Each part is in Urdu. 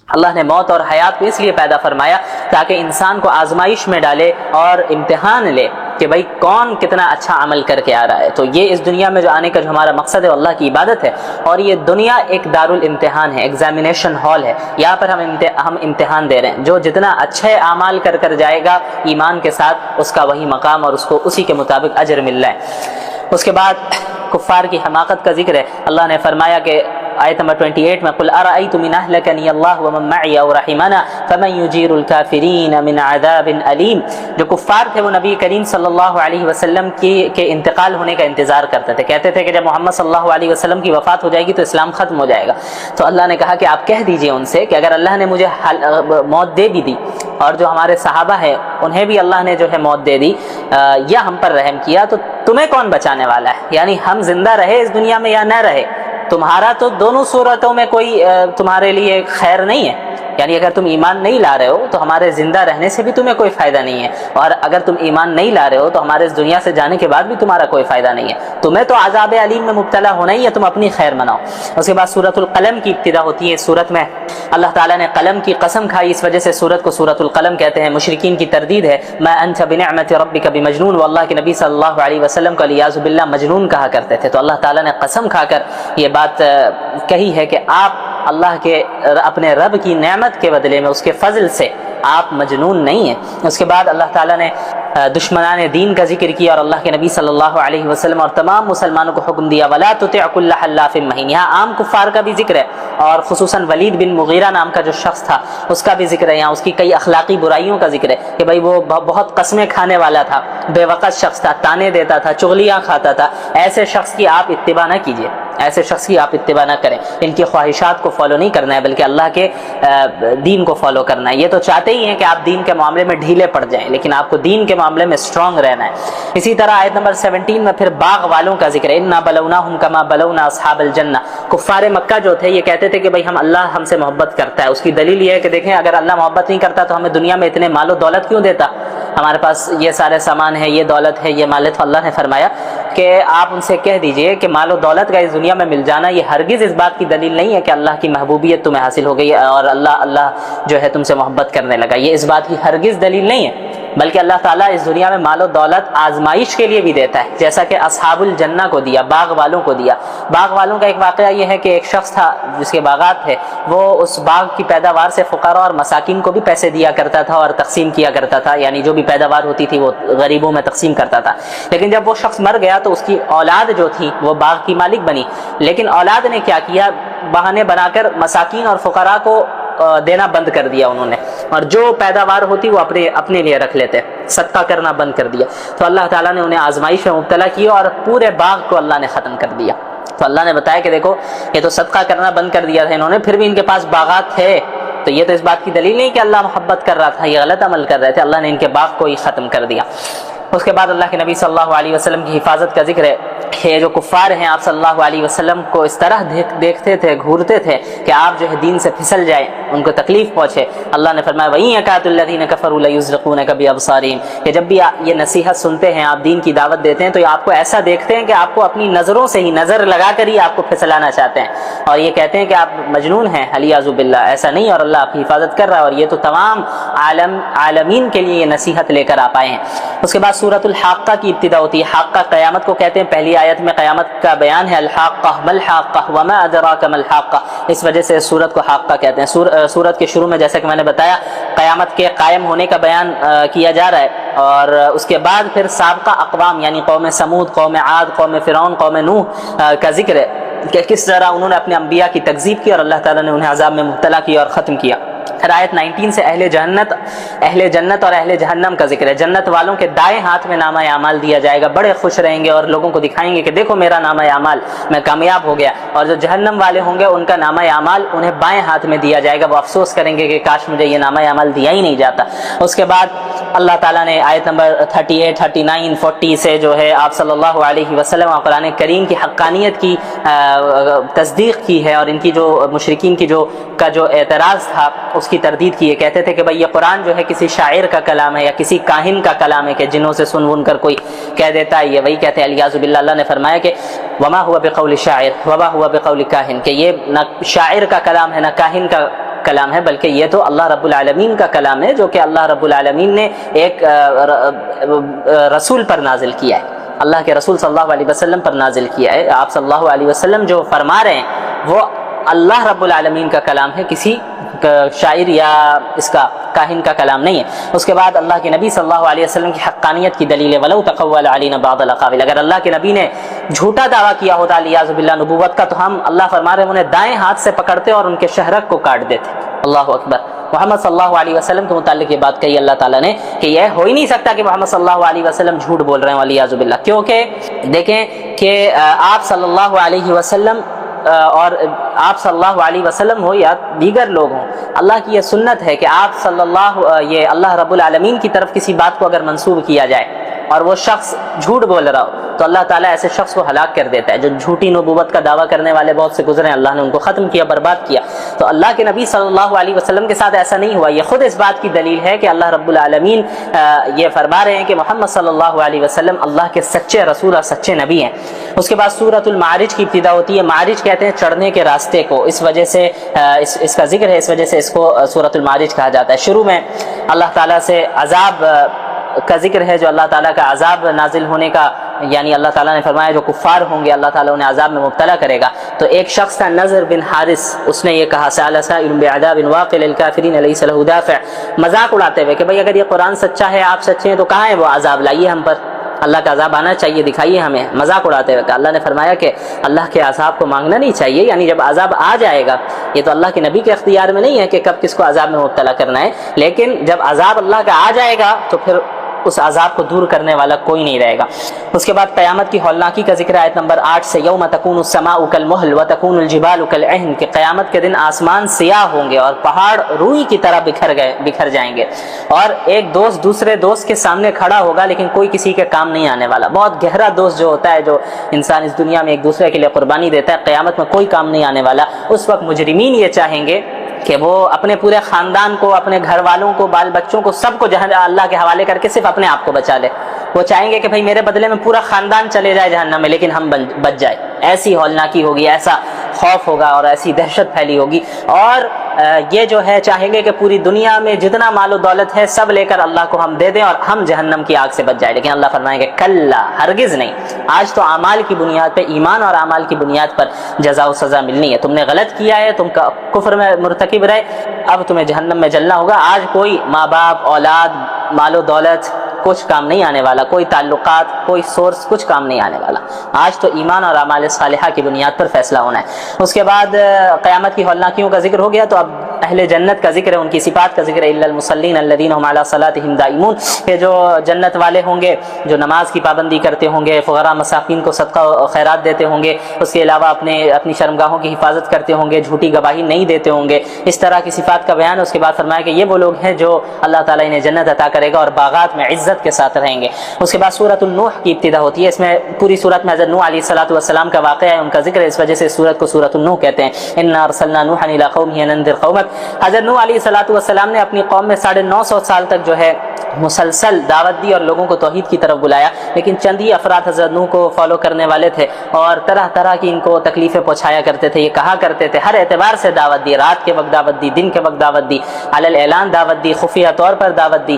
اللہ نے موت اور حیات کو اس لیے پیدا فرمایا تاکہ انسان کو آزمائش میں ڈالے اور امتحان لے کہ بھائی کون کتنا اچھا عمل کر کے آ رہا ہے۔ تو یہ اس دنیا میں جو آنے کا جو ہمارا مقصد ہے اللہ کی عبادت ہے، اور یہ دنیا ایک دارالامتحان ہے، ایگزامینیشن ہال ہے، یہاں پر ہم امتحان دے رہے ہیں۔ جو جتنا اچھے اعمال کر جائے گا ایمان کے ساتھ، اس کا وہی مقام اور اس کو اسی کے مطابق اجر مل رہا ہے۔ اس کے بعد کفار کی حماقت کا ذکر ہے۔ اللہ نے فرمایا کہ آیت نمبر 28 میں قل ارأيتم ان اهلكني الله ومن معي او رحمنا فمن يجير الكافرين من عذاب الیم۔ جو کفار تھے وہ نبی کریم صلی اللہ علیہ وسلم کے انتقال ہونے کا انتظار کرتے تھے، کہتے تھے کہ جب محمد صلی اللہ علیہ وسلم کی وفات ہو جائے گی تو اسلام ختم ہو جائے گا۔ تو اللہ نے کہا کہ آپ کہہ دیجئے ان سے کہ اگر اللہ نے مجھے موت دے بھی دی اور جو ہمارے صحابہ ہیں انہیں بھی اللہ نے جو ہے موت دے دی یا ہم پر رحم کیا، تو تمہیں کون بچانے والا ہے؟ یعنی ہم زندہ رہے اس دنیا میں یا نہ رہے، تمہارا تو دونوں صورتوں میں کوئی تمہارے لیے خیر نہیں ہے۔ یعنی اگر تم ایمان نہیں لا رہے ہو تو ہمارے زندہ رہنے سے بھی تمہیں کوئی فائدہ نہیں ہے، اور اگر تم ایمان نہیں لا رہے ہو تو ہمارے اس دنیا سے جانے کے بعد بھی تمہارا کوئی فائدہ نہیں ہے۔ تمہیں تو عذاب علیم میں مبتلا ہونا ہی ہے، تم اپنی خیر مناؤ۔ اس کے بعد سورۃ القلم کی ابتدا ہوتی ہے۔ اس سورت میں اللہ تعالیٰ نے قلم کی قسم کھائی، اس وجہ سے سورت کو سورۃ القلم کہتے ہیں۔ مشرکین کی تردید ہے ما انت بنعمت ربک بمجنون، وہ اللہ کے نبی صلی اللہ علیہ وسلم کو علیاذ باللہ مجنون کہا کرتے تھے۔ تو اللہ تعالیٰ نے قسم کھا کر یہ بات کہی ہے کہ آپ اللہ کے اپنے رب کی نعمت کے بدلے میں اس کے فضل سے آپ مجنون نہیں ہیں۔ اس کے بعد اللہ تعالیٰ نے دشمنان دین کا ذکر کیا اور اللہ کے نبی صلی اللہ علیہ وسلم اور تمام مسلمانوں کو حکم دیا ولا تطع كل حلاف مہین۔ یہاں عام کفار کا بھی ذکر ہے، اور خصوصاً ولید بن مغیرہ نام کا جو شخص تھا اس کا بھی ذکر ہے۔ یہاں اس کی کئی اخلاقی برائیوں کا ذکر ہے کہ بھائی وہ بہت قسمیں کھانے والا تھا، بے وقت شخص تھا، تانے دیتا تھا، چغلیاں کھاتا تھا۔ ایسے شخص کی آپ اتباع نہ کیجیے، ایسے شخص کی آپ اتباع نہ کریں۔ ان کی خواہشات کو فالو نہیں کرنا ہے بلکہ اللہ کے دین کو فالو کرنا ہے۔ یہ تو چاہتے ہی ہیں کہ آپ دین کے معاملے میں ڈھیلے پڑ جائیں، لیکن آپ کو دین کے معاملے میں اسٹرانگ رہنا ہے۔ اسی طرح آیت نمبر 17 میں پھر باغ والوں کا ذکر ہے، انا بلوناہم کما بلونا اصحاب الجنہ۔ کفار مکہ جو تھے یہ کہتے تھے کہ بھائی اللہ ہم سے محبت کرتا ہے۔ اس کی دلیل یہ ہے کہ دیکھیں اگر اللہ محبت نہیں کرتا تو ہمیں دنیا میں اتنے مال و دولت کیوں دیتا؟ ہمارے پاس یہ سارے سامان ہے، یہ دولت ہے، یہ مال ہے۔ تو اللہ نے فرمایا کہ آپ ان سے کہہ دیجئے کہ مال و دولت کا اس دنیا میں مل جانا یہ ہرگز اس بات کی دلیل نہیں ہے کہ اللہ کی محبوبیت تمہیں حاصل ہو گئی اور اللہ جو ہے تم سے محبت کرنے لگا۔ یہ اس بات کی ہرگز دلیل نہیں ہے، بلکہ اللہ تعالیٰ اس دنیا میں مال و دولت آزمائش کے لیے بھی دیتا ہے، جیسا کہ اصحاب الجنہ کو دیا، باغ والوں کو دیا۔ باغ والوں کا ایک واقعہ یہ ہے کہ ایک شخص تھا جس کے باغات تھے، وہ اس باغ کی پیداوار سے فقراء اور مساکین کو بھی پیسے دیا کرتا تھا اور تقسیم کیا کرتا تھا، یعنی جو بھی پیداوار ہوتی تھی وہ غریبوں میں تقسیم کرتا تھا۔ لیکن جب وہ شخص مر گیا تو اس کی اولاد جو تھی وہ باغ کی مالک بنی، لیکن اولاد نے کیا کیا، بہانے بنا کر مساکین اور فقراء کو دینا بند کر دیا انہوں نے، اور جو پیداوار ہوتی وہ اپنے لیے رکھ لیتے، صدقہ کرنا بند کر دیا۔ تو اللہ تعالیٰ نے انہیں آزمائش میں مبتلا کیا اور پورے باغ کو اللہ نے ختم کر دیا۔ تو اللہ نے بتایا کہ دیکھو یہ تو صدقہ کرنا بند کر دیا تھا انہوں نے، پھر بھی ان کے پاس باغات تھے، تو یہ تو اس بات کی دلیل نہیں کہ اللہ محبت کر رہا تھا، یہ غلط عمل کر رہے تھے، اللہ نے ان کے باغ کو ہی ختم کر دیا۔ اس کے بعد اللہ کے نبی صلی اللہ علیہ وسلم کی حفاظت کا ذکر ہے۔ یہ جو کفار ہیں آپ صلی اللہ علیہ وسلم کو اس طرح دیکھتے تھے، گھورتے تھے کہ آپ جو ہے دین سے پھسل جائیں، ان کو تکلیف پہنچے۔ اللہ نے فرمایا وَإِن يَكَادُ الَّذِينَ كَفَرُوا لَيُزْلِقُونَكَ بِأَبْصَارِهِمْ، کہ جب بھی یہ نصیحت سنتے ہیں، آپ دین کی دعوت دیتے ہیں، تو یہ آپ کو ایسا دیکھتے ہیں کہ آپ کو اپنی نظروں سے ہی نظر لگا کر ہی آپ کو پھسلانا چاہتے ہیں، اور یہ کہتے ہیں کہ آپ مجنون ہیں، علیاذ باللہ۔ ایسا نہیں، اور اللہ آپ کی حفاظت کر رہا ہے، اور یہ تو تمام عالمین کے لیے یہ نصیحت لے کر آپ آئے ہیں۔ اس کے بعد سورۃ الحاقہ کی ابتدا ہوتی ہے۔ حاقہ قیامت کو کہتے ہیں، پہلی آیت میں قیامت کا بیان ہے، الحاقہ ما الحاقہ وما ادراک ما الحاقہ، اس وجہ سے سورت کو حاقہ کہتے ہیں۔ سورت کے شروع میں جیسا کہ میں نے بتایا قیامت کے قائم ہونے کا بیان کیا جا رہا ہے، اور اس کے بعد پھر سابقہ اقوام یعنی قوم سمود، قوم عاد، قوم فرعون، قوم نوح کا ذکر ہے کہ کس طرح انہوں نے اپنے انبیاء کی تکذیب کی اور اللہ تعالیٰ نے انہیں عذاب میں مبتلا کیا اور ختم کیا۔ پھر آیت 19 سے اہل جنت اور اہل جہنم کا ذکر ہے۔ جنت والوں کے دائیں ہاتھ میں نامہ اعمال دیا جائے گا، بڑے خوش رہیں گے اور لوگوں کو دکھائیں گے کہ دیکھو میرا نامہ اعمال، میں کامیاب ہو گیا۔ اور جو جہنم والے ہوں گے ان کا نامہ اعمال انہیں بائیں ہاتھ میں دیا جائے گا، وہ افسوس کریں گے کہ کاش مجھے یہ نامہ اعمال دیا ہی نہیں جاتا۔ اس کے بعد اللہ تعالیٰ نے آیت نمبر 38، 39، 40 سے جو ہے آپ صلی اللہ علیہ وسلم اور قرآن کریم کی حقانیت کی تصدیق کی ہے، اور ان کی جو مشرکین کی جو اعتراض تھا اس کی تردید کی ہے۔ کہتے تھے کہ بھئی یہ قرآن جو ہے کسی شاعر کا کلام ہے یا کسی کاہن کا کلام ہے کہ جنوں سے سن کر کوئی کہہ دیتا ہے، یہ وہی کہتے ہیں الیاذ باللہ۔ اللہ نے فرمایا کہ وما هو بقول شاعر وما هو بقول کاہن، کہ یہ نہ شاعر کا کلام ہے نہ کاہن کا کلام ہے، بلکہ یہ تو اللہ رب العالمین کا کلام ہے جو کہ اللہ رب العالمین نے ایک رسول پر نازل کیا ہے، اللہ کے رسول صلی اللہ علیہ وسلم پر نازل کیا ہے۔ آپ صلی اللہ علیہ وسلم جو فرما رہے ہیں وہ اللہ رب العالمین کا کلام ہے، کسی شاعر یا اس کا کاہن کا کلام نہیں ہے۔ اس کے بعد اللہ کے نبی صلی اللہ علیہ وسلم کی حقانیت کی دلیل ہے، وَلَوْ تَقَوَّلَ عَلَيْنَا بَعْضَ الْأَقَاوِيلِ، اگر اللہ کے نبی نے جھوٹا دعویٰ کیا ہوتا علیاذ باللہ نبوت کا تو ہم اللہ فرما رہے ہیں انہیں دائیں ہاتھ سے پکڑتے اور ان کے شہرک کو کاٹ دیتے۔ اللہ اکبر۔ محمد صلی اللہ علیہ وسلم کے متعلق یہ بات کہی اللہ تعالیٰ نے کہ یہ ہو ہی نہیں سکتا کہ محمد صلی اللہ علیہ وسلم جھوٹ بول رہے ہیں علیاذ باللہ، کیونکہ دیکھیں کہ آپ صلی اللہ علیہ وسلم اور آپ صلی اللہ علیہ وسلم ہو یا دیگر لوگ ہوں، اللہ کی یہ سنت ہے کہ آپ صلی اللہ رب العالمین کی طرف کسی بات کو اگر منسوب کیا جائے اور وہ شخص جھوٹ بول رہا ہو تو اللہ تعالیٰ ایسے شخص کو ہلاک کر دیتا ہے۔ جو جھوٹی نبوت کا دعویٰ کرنے والے بہت سے گزرے ہیں، اللہ نے ان کو ختم کیا، برباد کیا۔ تو اللہ کے نبی صلی اللہ علیہ وسلم کے ساتھ ایسا نہیں ہوا، یہ خود اس بات کی دلیل ہے کہ اللہ رب العالمین یہ فرما رہے ہیں کہ محمد صلی اللہ علیہ وسلم اللہ کے سچے رسول اور سچے نبی ہیں۔ اس کے بعد سورۃ المعارج کی ابتدا ہوتی ہے۔ معارج کہتے ہیں چڑھنے کے راستے کو، اس وجہ سے اس کا ذکر ہے، اس وجہ سے اس کو سورۃ المعارج کہا جاتا ہے۔ شروع میں اللہ تعالیٰ سے عذاب کا ذکر ہے، جو اللہ تعالیٰ کا عذاب نازل ہونے کا، یعنی اللہ تعالیٰ نے فرمایا جو کفار ہوں گے اللہ تعالیٰ انہیں عذاب میں مبتلا کرے گا۔ تو ایک شخص تھا نضر بن حارث، اس نے یہ کہا سأل سائل بعذاب واقع للکافرین لیس له دافع، مذاق اڑاتے ہوئے کہ بھئی اگر یہ قرآن سچا ہے، آپ سچے ہیں تو کہاں ہے وہ عذاب، لائیے ہم پر، اللہ کا عذاب آنا چاہیے، دکھائیے ہمیں۔ مذاق اڑاتے ہوئے کہ اللہ نے فرمایا کہ اللہ کے عذاب کو مانگنا نہیں چاہیے، یعنی جب عذاب آ جائے گا، یہ تو اللہ کے نبی کے اختیار میں نہیں ہے کہ کب کس کو عذاب میں مبتلا کرنا ہے، لیکن جب عذاب اللہ کا آ جائے گا تو پھر اس عذاب کو دور کرنے والا کوئی نہیں رہے گا۔ اس کے بعد قیامت کی ہولناکی کا ذکر آیت نمبر 8 سے، یوم تکون السماء کالمہل وتکون الجبال کالعہن، کہ قیامت کے دن آسمان سیاہ ہوں گے اور پہاڑ روئی کی طرح بکھر جائیں گے، اور ایک دوست دوسرے دوست کے سامنے کھڑا ہوگا لیکن کوئی کسی کے کام نہیں آنے والا۔ بہت گہرا دوست جو ہوتا ہے، جو انسان اس دنیا میں ایک دوسرے کے لیے قربانی دیتا ہے، قیامت میں کوئی کام نہیں آنے والا۔ اس وقت مجرمین یہ چاہیں گے کہ وہ اپنے پورے خاندان کو، اپنے گھر والوں کو، بال بچوں کو، سب کو اللہ کے حوالے کر کے صرف اپنے آپ کو بچا لے۔ وہ چاہیں گے کہ بھئی میرے بدلے میں پورا خاندان چلے جائے جہنم میں لیکن ہم بچ جائے۔ ایسی ہولناکی ہوگی، ایسا خوف ہوگا اور ایسی دہشت پھیلی ہوگی، اور یہ جو ہے چاہیں گے کہ پوری دنیا میں جتنا مال و دولت ہے سب لے کر اللہ کو ہم دے دیں اور ہم جہنم کی آگ سے بچ جائیں، لیکن اللہ فرمائیں گے کلا، ہرگز نہیں، آج تو اعمال کی بنیاد پہ، ایمان اور اعمال کی بنیاد پر جزا و سزا ملنی ہے۔ تم نے غلط کیا ہے، تم کفر میں مرتکب رہے، اب تمہیں جہنم میں جلنا ہوگا۔ آج کوئی ماں باپ، اولاد، مال و دولت کچھ کام نہیں آنے والا، کوئی تعلقات، کوئی سورس کچھ کام نہیں آنے والا۔ آج تو ایمان اور اعمال صالحہ کی بنیاد پر فیصلہ ہونا ہے۔ اس کے بعد قیامت کی ہولناکیوں کا ذکر ہو گیا، تو اب اہل جنت کا ذکر ہے، ان کی صفات کا ذکر ہے۔ الا المصلین الذین هم علی صلاتهم دائمون، کہ جو جنت والے ہوں گے جو نماز کی پابندی کرتے ہوں گے، فقراء مساکین کو صدقہ و خیرات دیتے ہوں گے، اس کے علاوہ اپنی شرمگاہوں کی حفاظت کرتے ہوں گے، جھوٹی گواہی نہیں دیتے ہوں گے، اس طرح کی صفات کا بیان۔ اس کے بعد فرمایا کہ یہ وہ لوگ ہیں جو اللہ تعالیٰ انہیں جنت عطا کرے گا اور باغات میں عزت کے ساتھ رہیں گے۔ اس کے بعد سورۃ النوح کی ابتدا ہوتی ہے، اس میں پوری سورت میں حضرت نوح علیہ السلام کا واقعہ ہے، ان کا ذکر ہے، اس وجہ سے سورت کو سورۃ النوح کہتے ہیں۔ انا ارسلنا نوحا الی قومه ان انذر قومک، حضرت نوح علیہ السلام نے اپنی قوم میں 950 سال تک جو ہے مسلسل دعوت دی اور لوگوں کو توحید کی طرف بلایا، لیکن چند ہی افراد حضرت نوح کو فالو کرنے والے تھے اور طرح طرح کی ان کو تکلیفیں پہنچایا کرتے تھے۔ یہ کہا کرتے تھے، ہر اعتبار سے دعوت دی، رات کے وقت دعوت دی، دن کے وقت دعوت دی، علی الاعلان دعوت دی، خفیہ طور پر دعوت دی،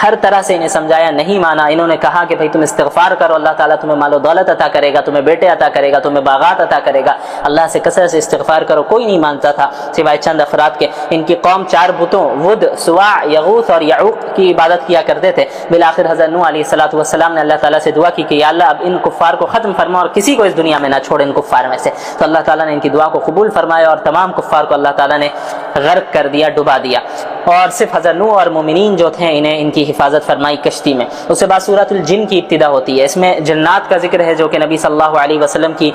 ہر طرح سے انہیں سمجھایا، نہیں مانا۔ انہوں نے کہا کہ بھئی تم استغفار کرو، اللہ تعالیٰ تمہیں مال و دولت عطا کرے گا، تمہیں بیٹے عطا کرے گا، تمہیں باغات عطا کرے گا، اللہ سے کثرت سے استغفار کرو۔ کوئی نہیں مانتا تھا سوائے چند افراد کے۔ ان کی قوم 4 بتوں ود، سواع، یغوث اور یعوق کی عبادت کیا کرتے تھے۔ بالآخر حضرت نوح علیہ السلام نے اللہ تعالیٰ سے دعا کی کہ یا اللہ اب ان کفار کو ختم فرما اور کسی کو اس دنیا میں نہ چھوڑ ان کفار میں سے۔ تو اللہ تعالیٰ نے ان کی دعا کو قبول فرمایا اور تمام کفار کو اللہ تعالیٰ نے غرق کر دیا، ڈبا دیا، اور صرف حضرت نوح اور مومنین جو تھے انہیں ان کی حفاظت فرمائی کشتی میں۔ اس کے بعد سورۃ الجن کی ابتدا ہوتی ہے، اس میں جنات کا ذکر ہے جو کہ نبی صلی اللہ علیہ وسلم کی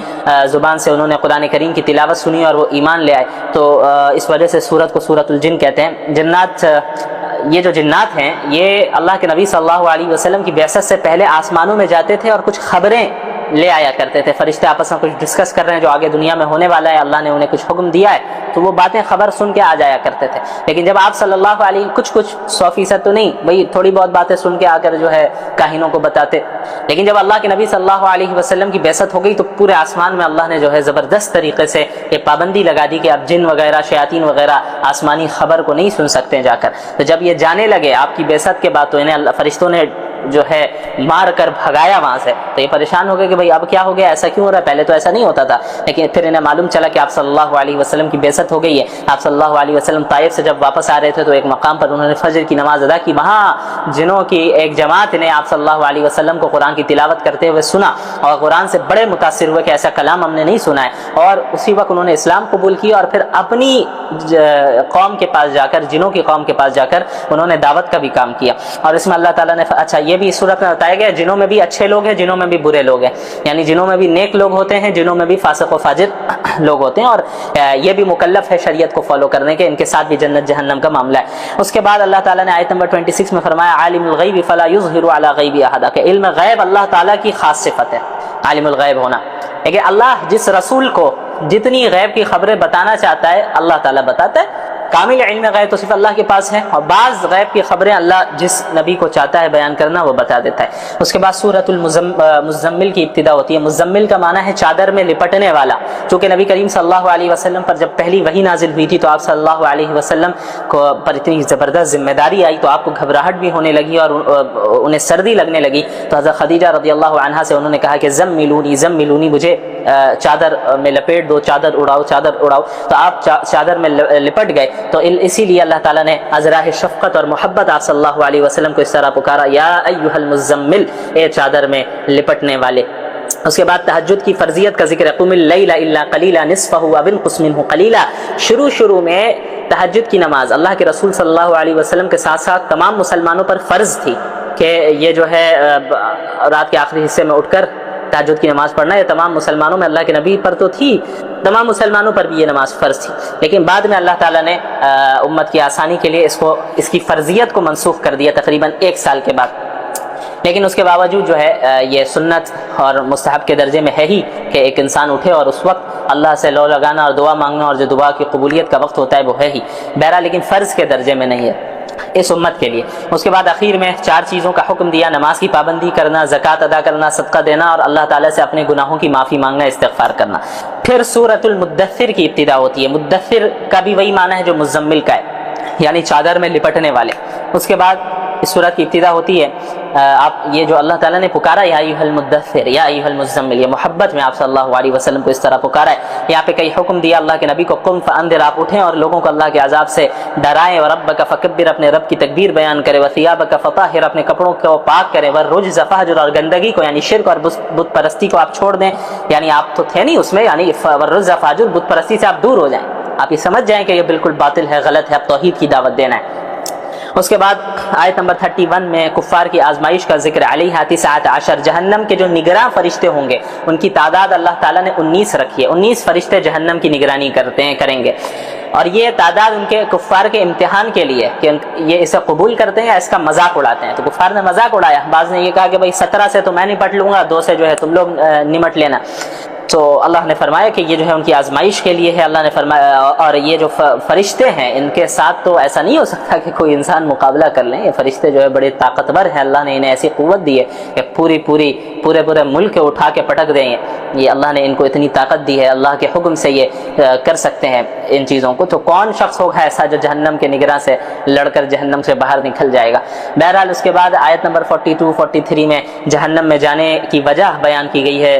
زبان سے انہوں نے قرآن کریم کی تلاوت سنی اور وہ ایمان لے آئے، تو اس وجہ سے سورت کو سورۃ الجن کہتے ہیں۔ جنات، یہ جو جنات ہیں یہ اللہ کے نبی صلی اللہ علیہ وسلم کی بعثت سے پہلے آسمانوں میں جاتے تھے اور کچھ خبریں لے آیا کرتے تھے. فرشتے آپس میں کچھ ڈسکس کر رہے ہیں جو آگے دنیا میں ہونے والا ہے, اللہ نے انہیں کچھ حکم دیا ہے, تو وہ باتیں خبر سن کے آ جایا کرتے تھے. لیکن جب آپ صلی اللہ علیہ کچھ 100% تو نہیں بھئی, تھوڑی بہت باتیں سن کے آ کر جو ہے کاہنوں کو بتاتے. لیکن جب اللہ کے نبی صلی اللہ علیہ وسلم کی بعثت ہو گئی تو پورے آسمان میں اللہ نے جو ہے زبردست طریقے سے یہ پابندی لگا دی کہ اب جن وغیرہ شیاطین وغیرہ آسمانی خبر کو نہیں سن سکتے جا کر. تو جب یہ جانے لگے آپ کی بعثت کے بعد تو انہیں اللہ فرشتوں نے جو ہے مار کر بھگایا وہاں سے. تو یہ پریشان ہو گئے کہ بھئی اب کیا ہو گیا, ایسا کیوں ہو رہا ہے, پہلے تو ایسا نہیں ہوتا تھا. لیکن پھر انہیں معلوم چلا کہ آپ صلی اللہ علیہ وسلم کی بعثت ہو گئی ہے. آپ صلی اللہ علیہ وسلم طائف سے جب واپس آ رہے تھے تو ایک مقام پر انہوں نے فجر کی نماز ادا کی. وہاں جنوں کی ایک جماعت نے آپ صلی اللہ علیہ وسلم کو قرآن کی تلاوت کرتے ہوئے سنا اور قرآن سے بڑے متاثر ہوئے کہ ایسا کلام ہم نے نہیں سنا ہے. اور اسی وقت انہوں نے اسلام قبول کیا اور پھر اپنی قوم کے پاس جا کر, جنوں کی قوم کے پاس جا کر انہوں نے دعوت کا بھی کام کیا. اور اس میں اللہ تعالیٰ نے اچھا یہ بھی اس صورت میں بتایا گیا جنوں میں بھی اچھے لوگ ہیں, جنوں میں بھی برے لوگ ہیں, یعنی جنوں میں بھی نیک لوگ ہوتے ہیں, جنوں میں بھی فاسق و فاجر لوگ ہوتے ہیں. اور یہ بھی مکلف ہے شریعت کو فالو کرنے کے, ان کے ساتھ بھی جنت جہنم کا معاملہ ہے. اس کے بعد اللہ تعالیٰ نے آیت نمبر 26 میں فرمایا عالم الغیب فلا یظہر علی غیبہ احدا, کہ علم غیب اللہ تعالیٰ کی خاص صفت ہے, عالم الغیب ہونا. لیکن اللہ جس رسول کو جتنی غیب کی خبریں بتانا چاہتا ہے اللہ تعالیٰ بتاتا ہے. کامل علم غیب تو صرف اللہ کے پاس ہے, اور بعض غیب کی خبریں اللہ جس نبی کو چاہتا ہے بیان کرنا وہ بتا دیتا ہے. اس کے بعد سورۃ المزمل کی ابتدا ہوتی ہے. مزمل کا معنی ہے چادر میں لپٹنے والا. چونکہ نبی کریم صلی اللہ علیہ وسلم پر جب پہلی وحی نازل ہوئی تھی تو آپ صلی اللہ علیہ وسلم کو پر اتنی زبردست ذمہ داری آئی تو آپ کو گھبراہٹ بھی ہونے لگی اور انہیں سردی لگنے لگی. تو حضرت خدیجہ رضی اللہ عنہا سے انہوں نے کہا کہ زملونی مجھے چادر میں لپیٹ دو, چادر اڑاؤ. تو آپ چادر میں لپٹ گئے. تو اسی لیے اللہ تعالیٰ نے ازراہ شفقت اور محبت آپ صلی اللہ علیہ وسلم کو اس طرح پکارا, یا ایھا المزمل, اے چادر میں لپٹنے والے. اس کے بعد تہجد کی فرضیت کا ذکر ہے. قم اللیل الا قلیلا نصفہ او انقص منہ قلیلا. شروع میں تہجد کی نماز اللہ کے رسول صلی اللہ علیہ وسلم کے ساتھ ساتھ تمام مسلمانوں پر فرض تھی کہ یہ جو ہے رات کے آخری حصے میں اٹھ کر تہجد کی نماز پڑھنا. یہ تمام مسلمانوں میں, اللہ کے نبی پر تو تھی, تمام مسلمانوں پر بھی یہ نماز فرض تھی. لیکن بعد میں اللہ تعالیٰ نے امت کی آسانی کے لیے اس کی فرضیت کو منسوخ کر دیا تقریباً 1 سال کے بعد. لیکن اس کے باوجود جو ہے یہ سنت اور مستحب کے درجے میں ہے ہی کہ ایک انسان اٹھے اور اس وقت اللہ سے لو لگانا اور دعا مانگنا اور جو دعا کی قبولیت کا وقت ہوتا ہے وہ ہے ہی. بہرحال لیکن فرض کے درجے میں نہیں ہے اس امت کے لیے. اس کے بعد اخیر میں 4 چیزوں کا حکم دیا: نماز کی پابندی کرنا, زکوٰۃ ادا کرنا, صدقہ دینا اور اللہ تعالیٰ سے اپنے گناہوں کی معافی مانگنا, استغفار کرنا. پھر سورۃ المدثر کی ابتدا ہوتی ہے. مدثر کا بھی وہی معنی ہے جو مزمل کا ہے, یعنی چادر میں لپٹنے والے. اس کے بعد اس سورت کی ابتدا ہوتی ہے آپ یہ جو اللہ تعالیٰ نے پکارا یا ایھا المدثر یا ایھا المزمل, یہ محبت میں آپ صلی اللہ علیہ وسلم کو اس طرح پکارا ہے. یہاں پہ کئی حکم دیا اللہ کے نبی کو, قم فانذر, آپ اٹھیں اور لوگوں کو اللہ کے عذاب سے ڈرائیں, وربک فکبر, اپنے رب کی تکبیر بیان کرے, وثیابک فطہر, اپنے کپڑوں کو پاک کریں, والرجز فہجر, اور گندگی کو یعنی شرک اور بت پرستی کو آپ چھوڑ دیں, یعنی آپ تو تھے نہیں اس میں, یعنی والرجز فہجر, بت پرستی سے آپ دور ہو جائیں, آپ یہ سمجھ جائیں کہ یہ بالکل باطل ہے, غلط ہے, اب توحید کی دعوت دینا ہے. اس کے بعد آیت نمبر 31 میں کفار کی آزمائش کا ذکر. علیہا 19, جہنم کے جو نگراں فرشتے ہوں گے ان کی تعداد اللہ تعالیٰ نے 19 رکھی ہے. 19 فرشتے جہنم کی نگرانی کریں گے, اور یہ تعداد ان کے کفار کے امتحان کے لیے کہ یہ اسے قبول کرتے ہیں یا اس کا مذاق اڑاتے ہیں. تو کفار نے مذاق اڑایا, بعض نے یہ کہا کہ بھائی 17 سے تو میں نپٹ لوں گا, 2 سے جو ہے تم لوگ نمٹ لینا. تو اللہ نے فرمایا کہ یہ جو ہے ان کی آزمائش کے لیے ہے. اللہ نے فرمایا, اور یہ جو فرشتے ہیں ان کے ساتھ تو ایسا نہیں ہو سکتا کہ کوئی انسان مقابلہ کر لیں. یہ فرشتے جو ہے بڑے طاقتور ہیں, اللہ نے انہیں ایسی قوت دی ہے کہ پورے ملک کے اٹھا کے پٹک دیں. یہ اللہ نے ان کو اتنی طاقت دی ہے, اللہ کے حکم سے یہ کر سکتے ہیں ان چیزوں کو. تو کون شخص ہوگا ایسا جو جہنم کے نگراں سے لڑ کر جہنم سے باہر نکل جائے گا. بہرحال اس کے بعد آیت نمبر 42-43 میں جہنم میں جانے کی وجہ بیان کی گئی ہے.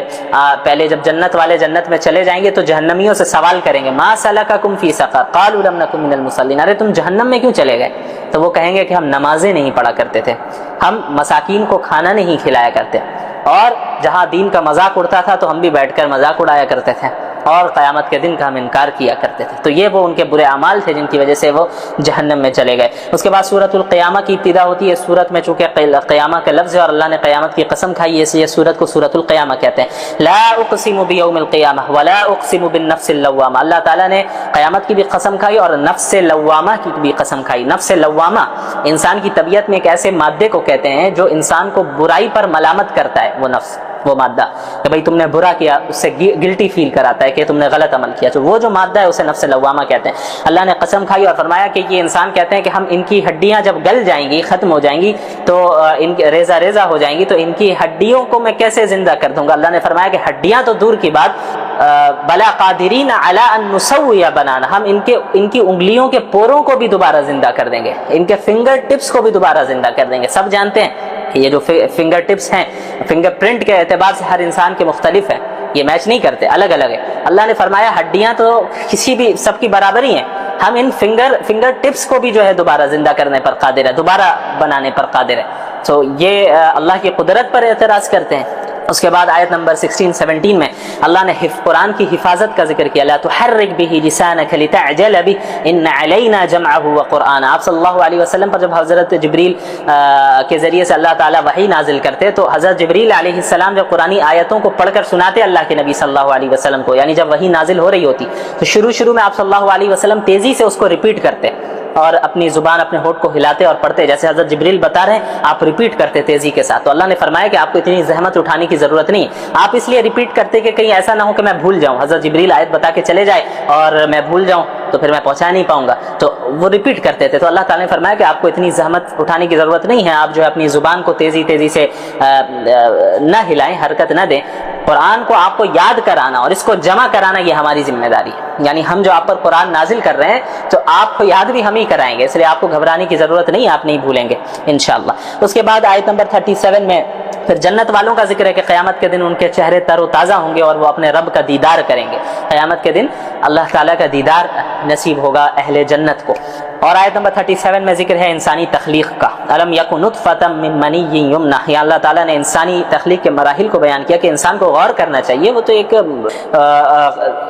پہلے جب جنت والے جنت میں چلے جائیں گے تو جہنمیوں سے سوال کریں گے, ما سلککم فی سقر قالوا لم نکن من المصلین, ارے تم جہنم میں کیوں چلے گئے؟ تو وہ کہیں گے کہ ہم نمازیں نہیں پڑھا کرتے تھے, ہم مساکین کو کھانا نہیں کھلایا کرتے, اور جہاں دین کا مذاق اڑتا تھا تو ہم بھی بیٹھ کر مذاق اڑایا کرتے تھے, اور قیامت کے دن کا ہم انکار کیا کرتے تھے. تو یہ وہ ان کے برے اعمال تھے جن کی وجہ سے وہ جہنم میں چلے گئے. اس کے بعد سورۃ القیامہ کی ابتدا ہوتی ہے. سورت میں چونکہ قیامہ کا لفظ ہے اور اللہ نے قیامت کی قسم کھائی ہے, اس لیے سورت کو سورۃ القیامہ کہتے ہیں. لا اقسم بیوم القیامہ ولا اقسم بالنفس اللوامہ, اللہ تعالیٰ نے قیامت کی بھی قسم کھائی اور نفس لوامہ کی بھی قسم کھائی. نفس لوامہ انسان کی طبیعت میں ایک ایسے مادے کو کہتے ہیں جو انسان کو برائی پر ملامت کرتا ہے, وہ نفس وہ مادہ کہ بھائی تم نے برا کیا، اس سے گلٹی فیل کراتا ہے کہ تم نے غلط عمل کیا، تو وہ جو مادہ ہے اسے نفس لوامہ کہتے ہیں۔ اللہ نے قسم کھائی اور فرمایا کہ یہ انسان کہتے ہیں کہ ہم ان کی ہڈیاں جب گل جائیں گی، ختم ہو جائیں گی، تو ان ریزہ ریزہ ہو جائیں گی، تو ان کی ہڈیوں کو میں کیسے زندہ کر دوں گا۔ اللہ نے فرمایا کہ ہڈیاں تو دور کی بات، بلا قادرین علی ان نسوی بنانا، ہم ان کی انگلیوں کے پوروں کو بھی دوبارہ زندہ کر دیں گے، ان کے فنگر ٹپس کو بھی دوبارہ زندہ کر دیں گے۔ سب جانتے ہیں کہ یہ جو فنگر ٹپس ہیں، فنگر پرنٹ کے اعتبار سے ہر انسان کے مختلف ہیں، یہ میچ نہیں کرتے، الگ الگ ہے۔ اللہ نے فرمایا ہڈیاں تو کسی بھی سب کی برابر ہی ہیں، ہم ان فنگر ٹپس کو بھی جو ہے دوبارہ زندہ کرنے پر قادر ہے، دوبارہ بنانے پر قادر ہے۔ تو یہ اللہ کی قدرت پر اعتراض کرتے ہیں۔ اس کے بعد آیت نمبر 16-17 میں اللہ نے قرآن کی حفاظت کا ذکر کیا، لا تحرک به لسانک لتعجل به ان علینا جمعه وقرآن۔ آپ صلی اللہ علیہ وسلم پر جب حضرت جبریل کے ذریعے سے اللہ تعالیٰ وحی نازل کرتے تو حضرت جبریل علیہ السلام جب قرآنی آیتوں کو پڑھ کر سناتے اللہ کے نبی صلی اللہ علیہ وسلم کو، یعنی جب وحی نازل ہو رہی ہوتی تو شروع میں آپ صلی اللہ علیہ وسلم تیزی سے اس کو ریپیٹ کرتے اور اپنی زبان اپنے ہونٹ کو ہلاتے اور پڑھتے، جیسے حضرت جبریل بتا رہے ہیں آپ ریپیٹ کرتے تیزی کے ساتھ۔ تو اللہ نے فرمایا کہ آپ کو اتنی زحمت اٹھانے کی ضرورت نہیں، آپ اس لیے ریپیٹ کرتے کہ کہیں ایسا نہ ہو کہ میں بھول جاؤں، حضرت جبریل آیت بتا کے چلے جائے اور میں بھول جاؤں تو پھر میں پہنچا نہیں پاؤں گا، تو وہ ریپیٹ کرتے تھے۔ تو اللہ تعالیٰ نے فرمایا کہ آپ کو اتنی زحمت اٹھانے کی ضرورت نہیں ہے، آپ جو ہے اپنی زبان کو تیزی سے نہ ہلائیں، حرکت نہ دیں۔ قرآن کو آپ کو یاد کرانا اور اس کو جمع کرانا یہ ہماری ذمہ داری ہے، یعنی ہم جو آپ پر قرآن نازل کر رہے ہیں تو آپ کو یاد بھی ہم ہی کرائیں گے، اس لیے آپ کو گھبرانے کی ضرورت نہیں، آپ نہیں بھولیں گے انشاءاللہ۔ اس کے بعد آیت نمبر 37 میں پھر جنت والوں کا ذکر ہے کہ قیامت کے دن ان کے چہرے تر و تازہ ہوں گے اور وہ اپنے رب کا دیدار کریں گے۔ قیامت کے دن اللہ تعالیٰ کا دیدار نصیب ہوگا اہل جنت کو۔ اور آیت نمبر 37 میں ذکر ہے انسانی تخلیق کا، الم یک نطفۃ من منی یمنی، یا اللہ تعالیٰ نے انسانی تخلیق کے مراحل کو بیان کیا کہ انسان کو غور کرنا چاہیے، وہ تو ایک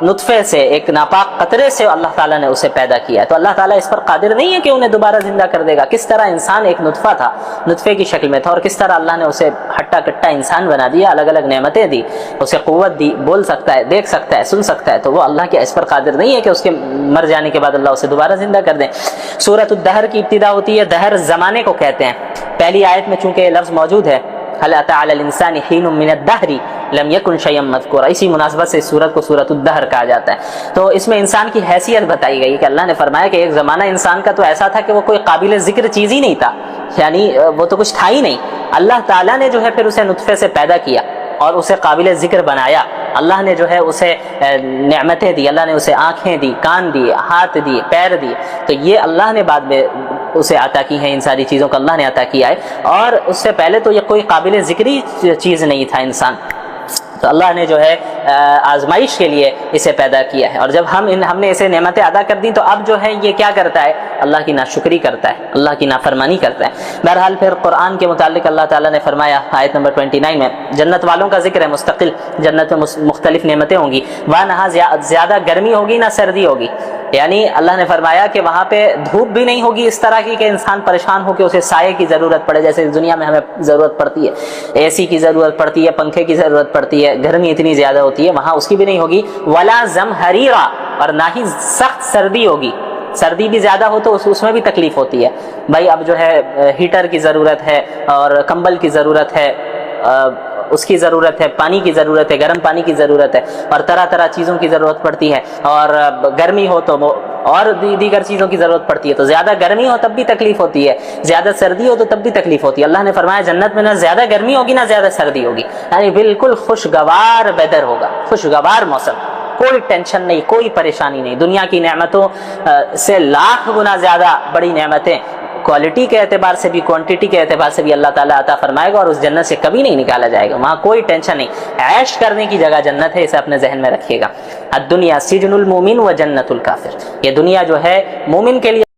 نطفے سے، ایک ناپاک قطرے سے اللہ تعالیٰ نے اسے پیدا کیا ہے، تو اللہ تعالیٰ اس پر قادر نہیں ہے کہ انہیں دوبارہ زندہ کر دے گا۔ کس طرح انسان ایک نطفہ تھا، نطفے کی شکل میں تھا، اور کس طرح اللہ نے اسے ہٹا کٹا انسان بنا دیا، الگ الگ نعمتیں دی، اسے قوت دی، بول سکتا ہے، دیکھ سکتا ہے، سن سکتا ہے، تو وہ اللہ کے اس پر قادر نہیں ہے کہ اس کے مر جانے کے بعد اللہ اسے دوبارہ زندہ کر دیں۔ سورۃ الدہر کی ابتدا ہوتی ہے، دہر زمانے کو کہتے ہیں۔ پہلی آیت میں چونکہ یہ لفظ موجود ہے هل اتى على الانسان حين من الدهر لم يكن شيئا مذكورا، اسی مناسبت سے اس سورت کو سورۃ الدہر کہا جاتا ہے۔ تو اس میں انسان کی حیثیت بتائی گئی کہ اللہ نے فرمایا کہ ایک زمانہ انسان کا تو ایسا تھا کہ وہ کوئی قابل ذکر چیز ہی نہیں تھا، یعنی وہ تو کچھ تھا ہی نہیں۔ اللہ تعالیٰ نے جو ہے پھر اسے نطفے سے پیدا کیا اور اسے قابل ذکر بنایا۔ اللہ نے جو ہے اسے نعمتیں دی، اللہ نے اسے آنکھیں دی، کان دی، ہاتھ دی، پیر دی، تو یہ اللہ نے بعد میں اسے عطا کی ہیں، ان ساری چیزوں کو اللہ نے عطا کیا ہے، اور اس سے پہلے تو یہ کوئی قابل ذکری چیز نہیں تھا انسان، تو اللہ نے جو ہے آزمائش کے لیے اسے پیدا کیا ہے، اور جب ہم نے اسے نعمتیں ادا کر دیں تو اب جو ہے یہ کیا کرتا ہے، اللہ کی ناشکری کرتا ہے، اللہ کی نافرمانی کرتا ہے۔ بہرحال پھر قرآن کے متعلق اللہ تعالیٰ نے فرمایا آیت نمبر 29 میں، جنت والوں کا ذکر ہے مستقل، جنت میں مختلف نعمتیں ہوں گی، وہاں نہ زیادہ گرمی ہوگی نہ سردی ہوگی، یعنی اللہ نے فرمایا کہ وہاں پہ دھوپ بھی نہیں ہوگی اس طرح کی کہ انسان پریشان ہو کہ اسے سائے کی ضرورت پڑے، جیسے اس دنیا میں ہمیں ضرورت پڑتی ہے، اے سی کی ضرورت پڑتی ہے، پنکھے کی ضرورت پڑتی ہے، گرمی اتنی زیادہ ہوتی ہے، وہاں اس کی بھی نہیں ہوگی۔ ولا زمہریرا، اور نہ ہی سخت سردی ہوگی، سردی بھی زیادہ ہو تو اس میں بھی تکلیف ہوتی ہے۔ بھائی اب جو ہے ہیٹر کی ضرورت ہے اور کمبل کی ضرورت ہے، اس کی ضرورت ہے، پانی کی ضرورت ہے، گرم پانی کی ضرورت ہے، اور طرح طرح چیزوں کی ضرورت پڑتی ہے، اور گرمی ہو تو اور دیگر چیزوں کی ضرورت پڑتی ہے، تو زیادہ گرمی ہو تب بھی تکلیف ہوتی ہے، زیادہ سردی ہو تو تب بھی تکلیف ہوتی ہے۔ اللہ نے فرمایا جنت میں نہ زیادہ گرمی ہوگی نہ زیادہ سردی ہوگی، یعنی بالکل خوشگوار ویدر ہوگا، خوشگوار موسم، کوئی ٹینشن نہیں، کوئی پریشانی نہیں۔ دنیا کی نعمتوں سے لاکھ گنا زیادہ بڑی نعمتیں کوالٹی کے اعتبار سے بھی، کوانٹٹی کے اعتبار سے بھی اللہ تعالیٰ عطا فرمائے گا، اور اس جنت سے کبھی نہیں نکالا جائے گا، وہاں کوئی ٹینشن نہیں، عیش کرنے کی جگہ جنت ہے، اسے اپنے ذہن میں رکھیے گا۔ الدنیا سجن المومن و جنت الکافر، یہ دنیا جو ہے مومن کے لیے